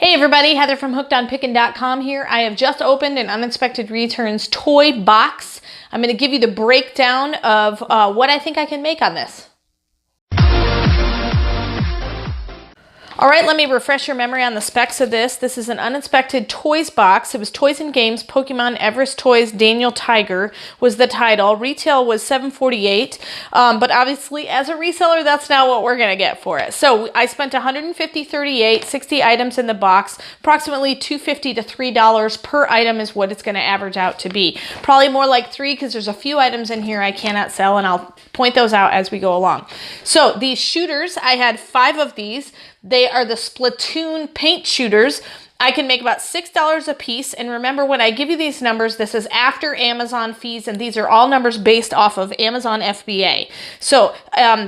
Hey everybody, Heather from hookedonpickin.com here. I have just opened an Uninspected Returns toy box. I'm going to give you the breakdown of what I think I can make on this. All right, let me refresh your memory on the specs of this. This is an Uninspected Toys box. It was Toys and Games, Pokemon, Everest Toys, Daniel Tiger was the title. Retail was $7.48, but obviously as a reseller, that's not what we're gonna get for it. So I spent $150.38, 60 items in the box, approximately $2.50 to $3 per item is what it's gonna average out to be. Probably more like $3 because there's a few items in here I cannot sell, and I'll point those out as we go along. So these shooters, I had 5 of these. They are the Splatoon paint shooters. I can make about $6 a piece. And remember, when I give you these numbers, this is after Amazon fees, and these are all numbers based off of Amazon FBA. So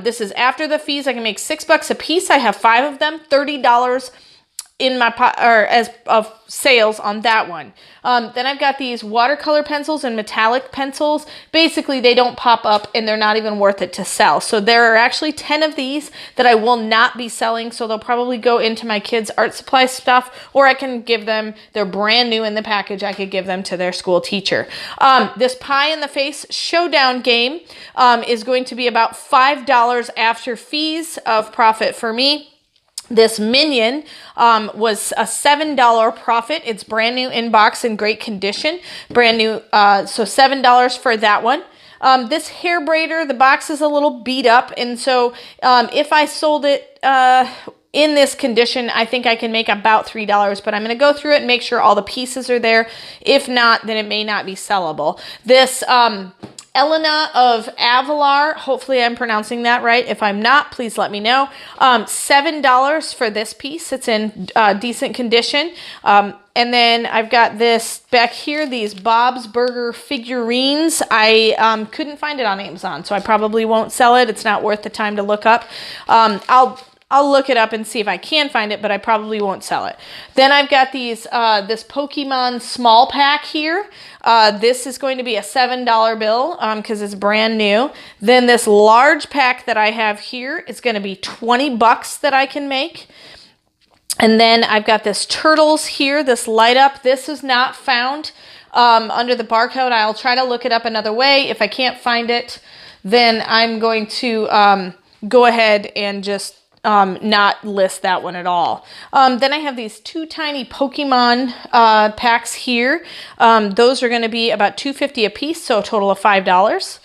this is after the fees. I can make $6 a piece. I have 5 of them, $30 in my pot, or as of sales on that one. Then I've got these watercolor pencils and metallic pencils. Basically, they don't pop up and they're not even worth it to sell. So there are actually 10 of these that I will not be selling. So they'll probably go into my kids' art supply stuff, or I can give them, they're brand new in the package, I could give them to their school teacher. This pie in the face showdown game is going to be about $5 after fees of profit for me. This Minion was a $7 profit. It's brand new in box in great condition. Brand new, so $7 for that one. This hair braider, the box is a little beat up. And so if I sold it in this condition, I think I can make about $3. But I'm going to go through it and make sure all the pieces are there. If not, then it may not be sellable. This Elena of Avalar, hopefully I'm pronouncing that right. If I'm not, please let me know. $7 for this piece. It's in decent condition. And then I've got this back here, these Bob's Burger figurines. I couldn't find it on Amazon, so I probably won't sell it. It's not worth the time to look up. I'll look it up and see if I can find it, but I probably won't sell it. Then I've got these this Pokemon small pack here. This is going to be a $7 bill because it's brand new. Then this large pack that I have here is going to be $20 that I can make. And then I've got this Turtles here, this light up. This is not found under the barcode. I'll try to look it up another way. If I can't find it, then I'm going to go ahead and just not list that one at all. Then I have these 2 tiny Pokemon packs here. Those are going to be about $2.50 a piece, so a total of $5.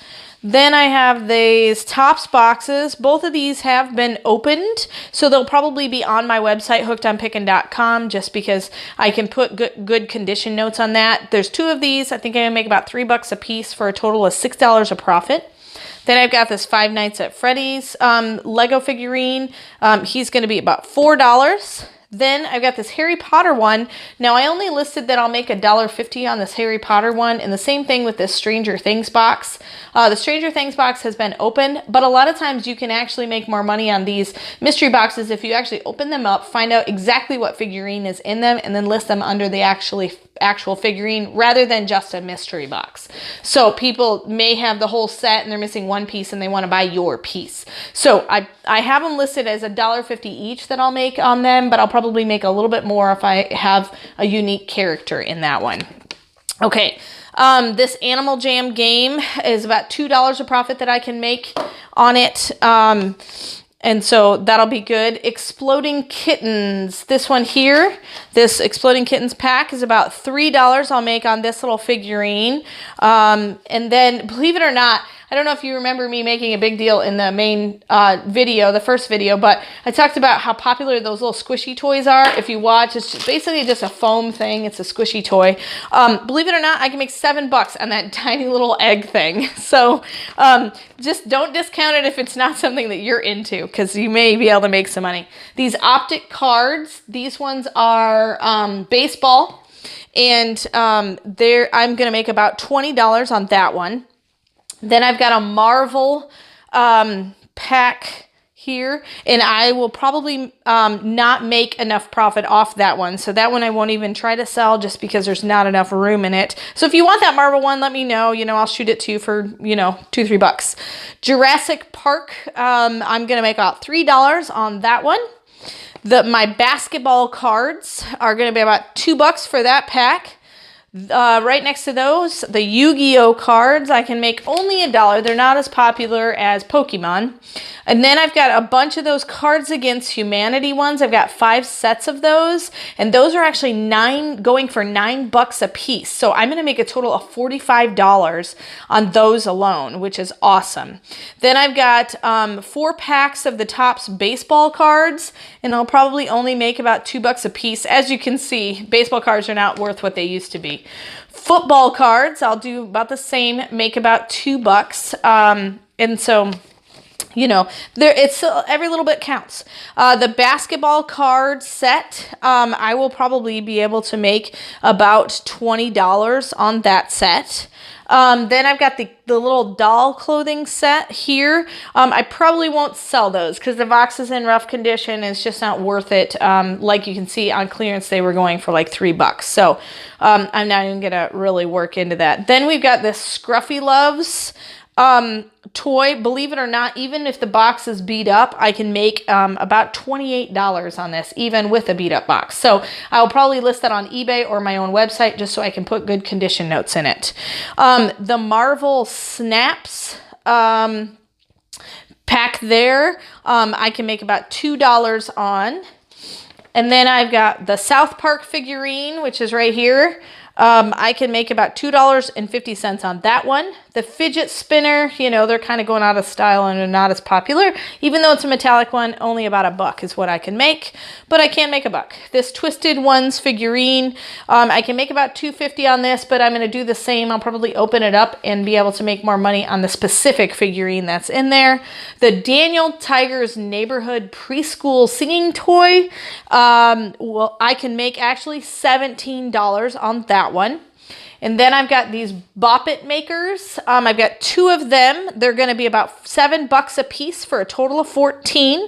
Then I have these Tops boxes. Both of these have been opened, so they'll probably be on my website, hookedonpickin.com, just because I can put good condition notes on that. There's 2 of these. I think I can make about $3 a piece for a total of $6 a profit. Then I've got this Five Nights at Freddy's Lego figurine. He's going to be about $4. Then I've got this Harry Potter one. Now, I only listed that I'll make $1.50 on this Harry Potter one, and the same thing with this Stranger Things box. The Stranger Things box has been opened, but a lot of times you can actually make more money on these mystery boxes if you actually open them up, find out exactly what figurine is in them, and then list them under the actual figurine rather than just a mystery box. So people may have the whole set and they're missing one piece and they want to buy your piece. So I have them listed as $1.50 each that I'll make on them, but I'll probably make a little bit more if I have a unique character in that one. Okay, this Animal Jam game is about $2 a profit that I can make on it. And so that'll be good. Exploding Kittens. This one here, this Exploding Kittens pack is about $3 I'll make on this little figurine. And then, believe it or not, I don't know if you remember me making a big deal in the main video, the first video, but I talked about how popular those little squishy toys are. If you watch, it's basically just a foam thing. It's a squishy toy. Believe it or not, I can make $7 on that tiny little egg thing. So just don't discount it if it's not something that you're into, because you may be able to make some money. These optic cards, these ones are baseball, and I'm going to make about $20 on that one. Then I've got a Marvel pack here, and I will probably not make enough profit off that one. So that one I won't even try to sell just because there's not enough room in it. So if you want that Marvel one, let me know. I'll shoot it to you for, $2-3. Jurassic Park, I'm going to make about $3 on that one. My basketball cards are going to be about $2 for that pack. Right next to those, the Yu-Gi-Oh cards, I can make only $1. They're not as popular as Pokemon. And then I've got a bunch of those Cards Against Humanity ones. I've got 5 sets of those, and those are actually going for $9 a piece. So I'm going to make a total of $45 on those alone, which is awesome. Then I've got 4 packs of the Topps baseball cards, and I'll probably only make about $2 a piece. As you can see, baseball cards are not worth what they used to be. Football cards, I'll do about the same, make about $2. And so, you know, it's every little bit counts. The basketball card set, I will probably be able to make about $20 on that set. Then I've got the little doll clothing set here. I probably won't sell those because the box is in rough condition. It's just not worth it. Like you can see on clearance, they were going for like $3. So I'm not even gonna really work into that. Then we've got this Scruffy Loves toy. Believe it or not, even if the box is beat up, I can make about $28 on this, even with a beat up box. So I'll probably list that on eBay or my own website just so I can put good condition notes in it. The Marvel Snaps pack there, I can make about $2 on. And then I've got the South Park figurine, which is right here. I can make about $2.50 on that one. The fidget spinner, you know, they're kind of going out of style and are not as popular. Even though it's a metallic one, only about $1 is what I can make, but I can make $1. This Twisted Ones figurine, I can make about $2.50 on this, but I'm going to do the same. I'll probably open it up and be able to make more money on the specific figurine that's in there. The Daniel Tiger's Neighborhood Preschool Singing Toy, well, I can make actually $17 on that one. And then I've got these Bop It makers. I've got 2 of them. They're going to be about $7 a piece for a total of $14.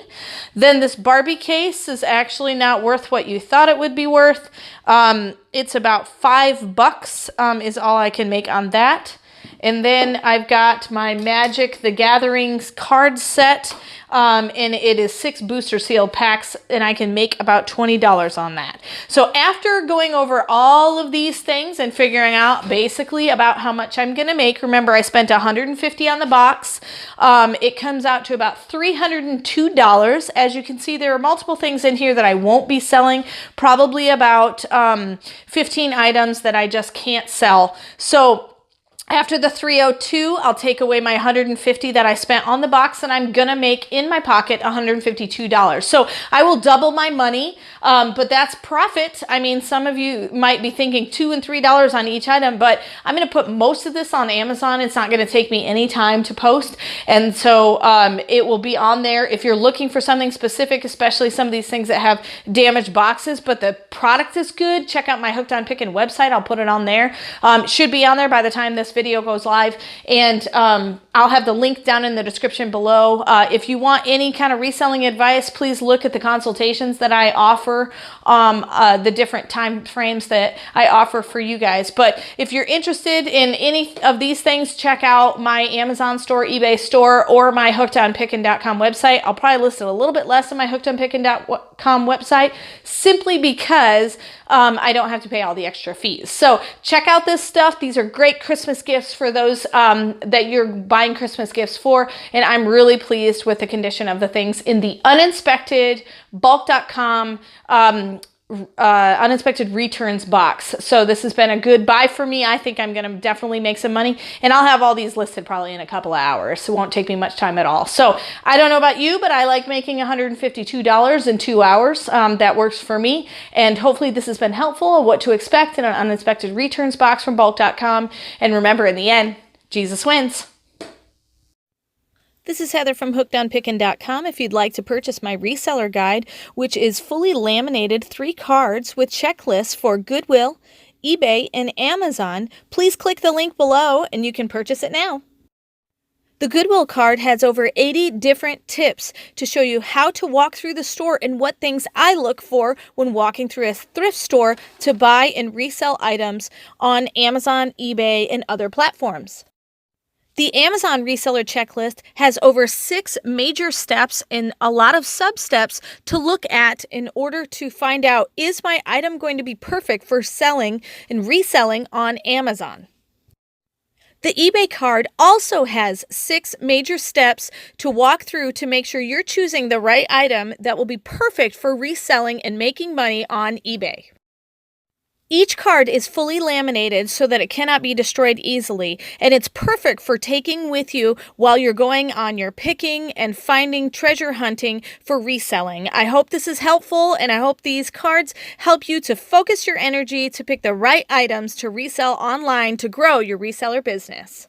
Then this Barbie case is actually not worth what you thought it would be worth. It's about $5 is all I can make on that. And then I've got my Magic the Gathering card set, and it is 6 booster sealed packs, and I can make about $20 on that. So after going over all of these things and figuring out basically about how much I'm going to make, remember I spent $150 on the box, it comes out to about $302. As you can see, there are multiple things in here that I won't be selling, probably about 15 items that I just can't sell. So after the 302, I'll take away my $150 that I spent on the box, and I'm gonna make in my pocket $152. So I will double my money, but that's profit. I mean, some of you might be thinking $2 and $3 on each item, but I'm gonna put most of this on Amazon. It's not gonna take me any time to post, and so it will be on there. If you're looking for something specific, especially some of these things that have damaged boxes, but the product is good, check out my Hooked on Pickin website. I'll put it on there. Should be on there by the time this video goes live, and I'll have the link down in the description below. If you want any kind of reselling advice, please look at the consultations that I offer, the different time frames that I offer for you guys. But if you're interested in any of these things, check out my Amazon store, eBay store, or my hookedonpickin.com website. I'll probably list it a little bit less on my hookedonpickin.com website, simply because I don't have to pay all the extra fees. So check out this stuff. These are great Christmas gifts for those that you're buying Christmas gifts for, and I'm really pleased with the condition of the things in the uninspected bulk.com Uninspected Returns box. So this has been a good buy for me. I think I'm going to definitely make some money, and I'll have all these listed probably in a couple of hours. So it won't take me much time at all. So I don't know about you, but I like making $152 in 2 hours. That works for me, and hopefully this has been helpful of what to expect in an Uninspected Returns box from bulk.com. And remember, in the end, Jesus wins. This is Heather from hookedonpickin.com. If you'd like to purchase my reseller guide, which is fully laminated 3 cards with checklists for Goodwill, eBay, and Amazon, please click the link below and you can purchase it now. The Goodwill card has over 80 different tips to show you how to walk through the store and what things I look for when walking through a thrift store to buy and resell items on Amazon, eBay, and other platforms. The Amazon reseller checklist has over 6 major steps and a lot of sub-steps to look at in order to find out, is my item going to be perfect for selling and reselling on Amazon? The eBay card also has 6 major steps to walk through to make sure you're choosing the right item that will be perfect for reselling and making money on eBay. Each card is fully laminated so that it cannot be destroyed easily, and it's perfect for taking with you while you're going on your picking and finding treasure hunting for reselling. I hope this is helpful, and I hope these cards help you to focus your energy to pick the right items to resell online to grow your reseller business.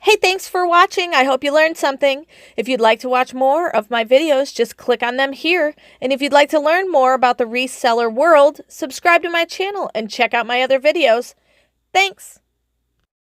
Hey, thanks for watching. I hope you learned something. If you'd like to watch more of my videos, just click on them here. And if you'd like to learn more about the reseller world, subscribe to my channel and check out my other videos. Thanks.